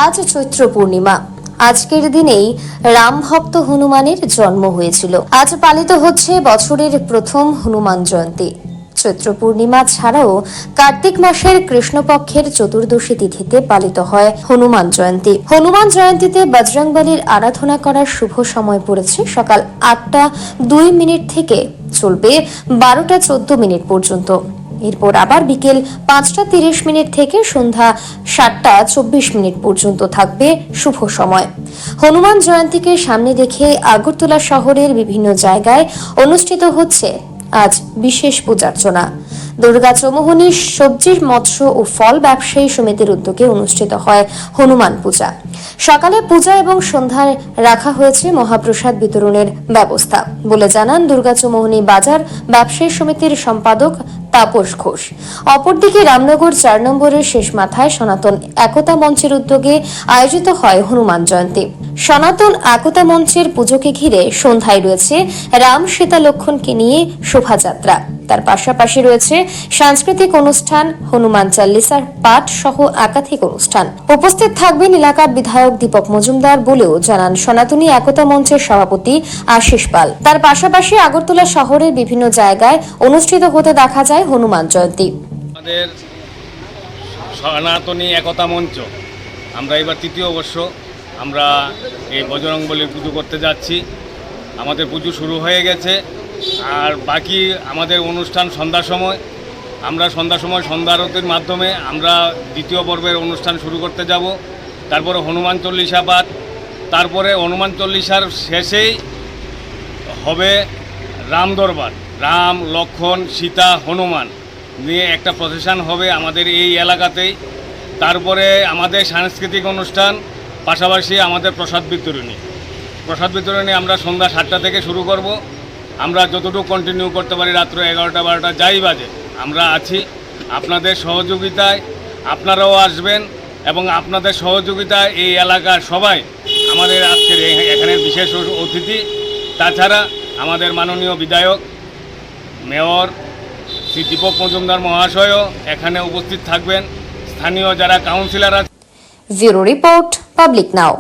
আজ চৈত্র পূর্ণিমা। আজকের দিনেই রাম ভক্ত হনুমানের জন্ম হয়েছিল। আজ পালিত হচ্ছে বছরের প্রথম হনুমান জয়ন্তী। চৈত্র পূর্ণিমা ছাড়াও কার্তিক মাসের কৃষ্ণপক্ষের চতুর্দশী তিথিতে পালিত হয় হনুমান জয়ন্তী। হনুমান জয়ন্তীতে বজরংবলীর আরাধনা করার শুভ সময় পড়েছে সকাল 8টা 2 মিনিট থেকে চলবে 12টা 14 মিনিট পর্যন্ত। এরপর আবার বিকেল 5টা 30 মিনিট থেকে সন্ধ্যা 7টা 24 মিনিট পর্যন্ত থাকবে শুভ সময়। হনুমান জয়ন্তীকে সামনে রেখে আগরতলা শহরের বিভিন্ন জায়গায় অনুষ্ঠিত হচ্ছে আজ বিশেষ পূজার্চনা। দুর্গা চৌমুহনী সবজির মৎস্য ও ফল ব্যবসায়ী সমিতির উদ্যোগে অনুষ্ঠিত হয় হনুমান পূজা। সকালে পূজা এবং সন্ধ্যায় রাখা হয়েছে মহাপ্রসাদ বিতরণের ব্যবস্থা বলে জানান দুর্গা চৌমুহনী বাজার ব্যবসায়ী সমিতির সম্পাদক তাপস ঘোষ। অপরদিকে রামনগর 4 নম্বরের শেষ মাথায় সনাতন একতা মঞ্চের উদ্যোগে আয়োজিত হয় হনুমান জয়ন্তী। সনাতন একতা মঞ্চের পুজোকে ঘিরে সন্ধ্যায় রয়েছে রাম সীতা লক্ষ্মণকে নিয়ে শোভাযাত্রা। তার পাশাপাশি রয়েছে সাংস্কৃতিক অনুষ্ঠান, হনুমান চাল্লিসার পাঠ সহ একাধিক অনুষ্ঠান। উপস্থিত থাকবেন এলাকার বিধায়ক দীপক মজুমদার বলেও জানান সনাতনী একতা মঞ্চের সভাপতি আশিস পাল। তার পাশাপাশি আগরতলা শহরের বিভিন্ন জায়গায় অনুষ্ঠিত হতে দেখা যায় হনুমান জয়ন্তী। আমাদের সনাতনী একতা মঞ্চ আমরা এবার তৃতীয় বর্ষ আমরা এই বজরংবলীর পুজো করতে যাচ্ছি। আমাদের পুজো শুরু হয়ে গেছে, আর বাকি আমাদের অনুষ্ঠান সন্ধ্যার সময়। আমরা সন্ধ্যা আরতির মাধ্যমে আমরা দ্বিতীয় পর্বের অনুষ্ঠান শুরু করতে যাব। তারপরে হনুমান চল্লিশা পাঠ, তারপরে হনুমান চল্লিশার শেষেই হবে রাম দরবার। রাম, লক্ষ্মণ, সীতা, হনুমান নিয়ে একটা প্রসেশন হবে আমাদের এই এলাকাতেই। তারপরে আমাদের সাংস্কৃতিক অনুষ্ঠান, পাশাপাশি আমাদের প্রসাদ বিতরণী আমরা সন্ধ্যা 7টা থেকে শুরু করব। আমরা যতটুকু কন্টিনিউ করতে পারি রাত্র 11টা 12টা যাই বাজে আমরা আছি। আপনাদের সহযোগিতায় আপনারাও আসবেন এবং আপনাদের সহযোগিতায় এই এলাকার সবাই আমাদের আজকের এখানের বিশেষ অতিথি। তাছাড়া আমাদের মাননীয় বিধায়ক মেয়র শ্রী দীপক মজুমদার মহাশয়ও এখানে উপস্থিত থাকবেন। স্থানীয় যারা কাউন্সিলর আছে। ব্যুরো রিপোর্ট, পাবলিক নাও।